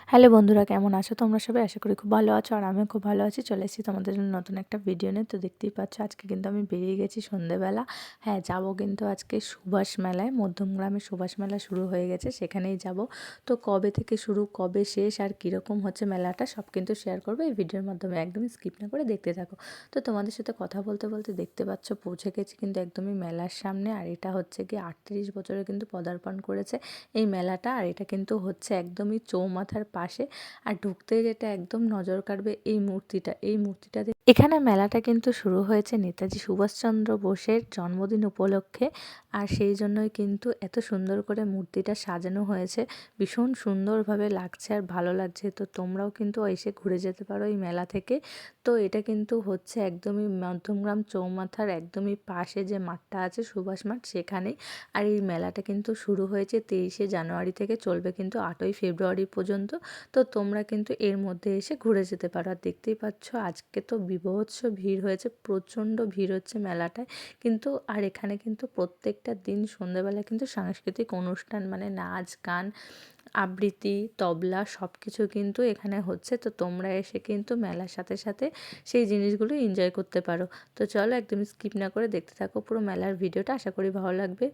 Hello বন্ধুরা, কেমন আছো তোমরা সবাই? আশা করি খুব ভালো আছো, আর আমিও খুব ভালো আছি। চলে এসেছি তোমাদের জন্য নতুন একটা ভিডিও নিয়ে। তো দেখতেই পাচ্ছ আজকে কিন্তু আমি বেরিয়ে গেছি সন্ধেবেলা। হ্যাঁ, যাব কিন্তু আজকে সুভাষ মেলায়। মধ্যমগ্রামে সুভাষ মেলা শুরু হয়ে গেছে, সেখানেই যাব। তো কবে থেকে শুরু, কবে শেষ, আর কীরকম হচ্ছে মেলাটা সব কিন্তু শেয়ার করবো এই ভিডিওর মাধ্যমে। একদমই স্কিপ না করে দেখতে থাকো। তো তোমাদের সাথে কথা বলতে বলতে দেখতে পাচ্ছ পৌঁছে গেছি কিন্তু একদমই মেলার সামনে। আর এটা হচ্ছে কি 38 বছরে কিন্তু পদার্পণ করেছে এই মেলাটা। আর এটা কিন্তু হচ্ছে একদমই চৌমাথার পাশে। আর ঢুকতেই যেটা একদম নজর কাড়বে এই মূর্তিটাতে এখানে মেলাটা কিন্তু শুরু হয়েছে নেতাজি সুভাষচন্দ্র বোসের জন্মদিন উপলক্ষে। আর সেই জন্যই কিন্তু এত সুন্দর করে মূর্তিটা সাজানো হয়েছে। ভীষণ সুন্দরভাবে লাগছে আর ভালো লাগছে। তো তোমরাও কিন্তু এসে ঘুরে যেতে পারো এই মেলা থেকে। তো এটা কিন্তু হচ্ছে একদমই মধ্যমগ্রাম চৌমাথার একদমই পাশে যে মাঠটা আছে সুভাষ মাঠ, সেখানেই। আর এই মেলাটা কিন্তু শুরু হয়েছে 23শে জানুয়ারি থেকে, চলবে কিন্তু 8ই ফেব্রুয়ারি পর্যন্ত। তো তোমরা কিন্তু এর মধ্যে এসে ঘুরে যেতে পারো। আর দেখতেই পাচ্ছ আজকে তো বীভৎস ভিড় হয়েছে, প্রচণ্ড ভিড় হচ্ছে মেলাটায় কিন্তু। আর এখানে কিন্তু প্রত্যেকটা দিন সন্ধ্যেবেলা কিন্তু সাংস্কৃতিক অনুষ্ঠান, মানে নাচ গান, আবৃত্তি, তবলা সব কিছু কিন্তু এখানে হচ্ছে। তো তোমরা এসে কিন্তু মেলার সাথে সাথে সেই জিনিসগুলো এনজয় করতে পারো। তো চলো একদম স্কিপ না করে দেখতে থাকো পুরো মেলার ভিডিওটা, আশা করি ভালো লাগবে।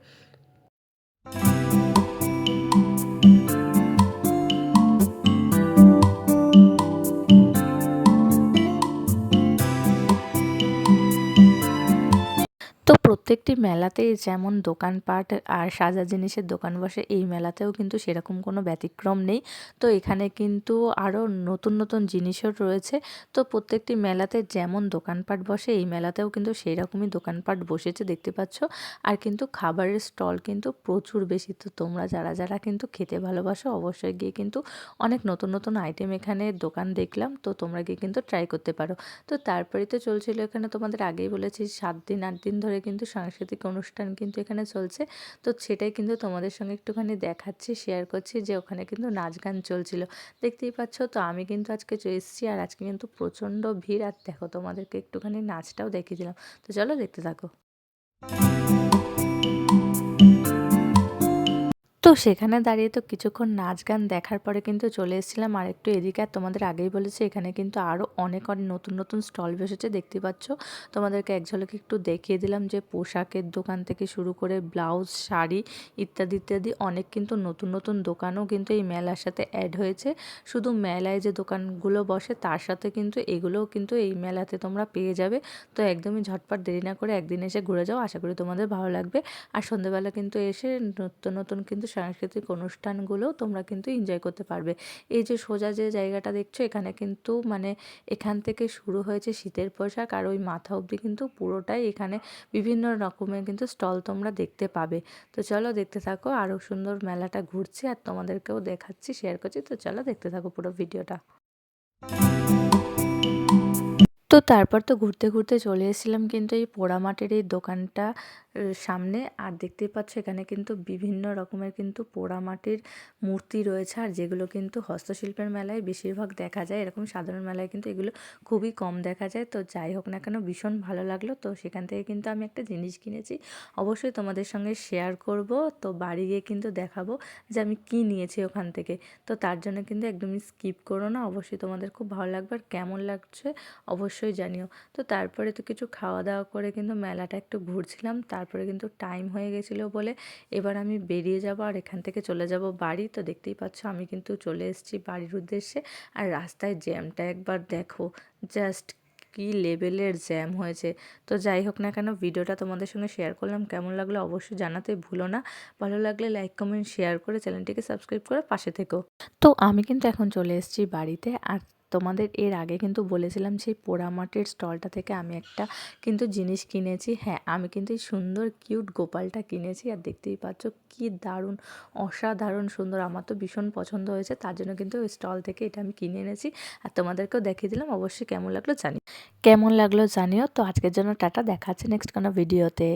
তো প্রত্যেকটি মেলাতেই যেমন দোকানপাট আর সাজার জিনিসের দোকান বসে, এই মেলাতেও কিন্তু সেরকম কোনো ব্যতিক্রম নেই। তো এখানে কিন্তু আরও নতুন নতুন জিনিসও রয়েছে। তো প্রত্যেকটি মেলাতে যেমন দোকানপাট বসে, এই মেলাতেও কিন্তু সেই রকমই দোকানপাট বসেছে দেখতে পাচ্ছ। আর কিন্তু খাবারের স্টল কিন্তু প্রচুর বেশি। তো তোমরা যারা যারা কিন্তু খেতে ভালোবাসো অবশ্যই গিয়ে কিন্তু অনেক নতুন নতুন আইটেম এখানে দোকান দেখলাম, তো তোমরা গিয়ে কিন্তু ট্রাই করতে পারো। তো তারপরে তো চলছিল এখানে, তোমাদের আগেই বলেছি 7 দিন 8 দিন ধরে কিন্তু সাংস্কৃতিক অনুষ্ঠান কিন্তু এখানে চলছে। তো সেটাই কিন্তু তোমাদের সঙ্গে একটুখানি দেখাচ্ছি, শেয়ার করছি যে ওখানে কিন্তু নাচ গান চলছিল, দেখতেই পাচ্ছ। তো আমি কিন্তু আজকে এসেছি, আর আজকে কিন্তু প্রচণ্ড ভিড়। আর দেখো তোমাদেরকে একটুখানি নাচটাও দেখিয়ে দিলাম। তো চলো দেখতে থাকো। তো সেখানে দাঁড়িয়ে তো কিছুক্ষণ নাচ গান দেখার পরে কিন্তু চলে এসেছিলাম আর একটু এদিকে। আর তোমাদের আগেই বলেছি এখানে কিন্তু আরও অনেক অনেক নতুন নতুন স্টল বসেছে, দেখতে পাচ্ছ। তোমাদেরকে এক ঝলকে একটু দেখিয়ে দিলাম যে পোশাকের দোকান থেকে শুরু করে ব্লাউজ, শাড়ি ইত্যাদি ইত্যাদি অনেক কিন্তু নতুন নতুন দোকানও কিন্তু এই মেলার সাথে অ্যাড হয়েছে। শুধু মেলায় যে দোকানগুলো বসে তার সাথে কিন্তু এগুলোও কিন্তু এই মেলাতে তোমরা পেয়ে যাবে। তো একদমই ঝটপট দেরি না করে একদিন এসে ঘুরে যাও, আশা করি তোমাদের ভালো লাগবে। আর সন্ধ্যেবেলা কিন্তু এসে নতুন নতুন কিন্তু সাংস্কৃতিক অনুষ্ঠানগুলো তোমরা কিন্তু এনজয় করতে পারবে। এই যে সোজা যে জায়গাটা দেখছো, এখানে কিন্তু মানে এখান থেকে শুরু হয়েছে শীতের পোশাক, আর ওই মাথা অবধি কিন্তু পুরোটাই এখানে বিভিন্ন রকমের কিন্তু স্টল তোমরা দেখতে পাবে। তো চলো দেখতে থাকো, আরও সুন্দর মেলাটা ঘুরছি আর তোমাদেরকেও দেখাচ্ছি, শেয়ার করছি। তো চলো দেখতে থাকো পুরো ভিডিওটা। তো তারপর তো ঘুরতে ঘুরতে চলে এসেছিলাম কিন্তু এই পোড়ামাটির এই দোকানটা সামনে। আর দেখতেই পাচ্ছ এখানে কিন্তু বিভিন্ন রকমের কিন্তু পোড়ামাটির মূর্তি রয়েছে, আর যেগুলো কিন্তু হস্তশিল্পের মেলায় বেশিরভাগ দেখা যায়, এরকম সাধারণ মেলায় কিন্তু এগুলো খুবই কম দেখা যায়। তো যাই হোক না কেন, ভীষণ ভালো লাগলো। তো সেখান থেকে কিন্তু আমি একটা জিনিস কিনেছি, অবশ্যই তোমাদের সঙ্গে শেয়ার করব। তো বাড়ি গিয়ে কিন্তু দেখাবো যে আমি কি নিয়েছি ওখান থেকে। তো তার জন্য কিন্তু একদমই স্কিপ করো না, অবশ্যই তোমাদের খুব ভালো লাগবে। আর কেমন লাগছে অবশ্যই জানিও। তো তারপরে তো কিছু খাওয়া দাওয়া করে কিন্তু মেলাটা একটু ঘুরছিলাম। তারপরে কিন্তু টাইম হয়ে গেছিলো বলে এবার আমি বেরিয়ে যাব আর এখান থেকে চলে যাব বাড়ি। তো দেখতেই পাচ্ছ আমি কিন্তু চলে এসেছি বাড়ির উদ্দেশ্যে। আর রাস্তায় জ্যামটা একবার দেখো, জাস্ট কি লেভেলের জ্যাম হয়েছে। তো যাই হোক না কেন, ভিডিওটা তোমাদের সঙ্গে শেয়ার করলাম, কেমন লাগলো অবশ্যই জানাতে ভুলো না। ভালো লাগলে লাইক কমেন্ট শেয়ার করে চ্যানেলটিকে সাবস্ক্রাইব করে পাশে থেকো। তো আমি কিন্তু এখন চলে এসেছি বাড়িতে। আর তোমাদের এর আগে কিন্তু বলেছিলাম সেই পোড়ামাটির স্টলটা থেকে আমি একটা কিন্তু জিনিস কিনেছি। হ্যাঁ, আমি কিন্তু এই সুন্দর কিউট গোপালটা কিনেছি। আর দেখতেই পাচ্ছ কি দারুণ, অসাধারণ সুন্দর, আমার তো ভীষণ পছন্দ হয়েছে। তার জন্য কিন্তু ওই স্টল থেকে এটা আমি কিনে এনেছি আর তোমাদেরকেও দেখিয়ে দিলাম। অবশ্যই কেমন লাগলো জানিও। তো আজকের জন্য টাটা, দেখা হচ্ছে নেক্সট কোনো ভিডিওতে।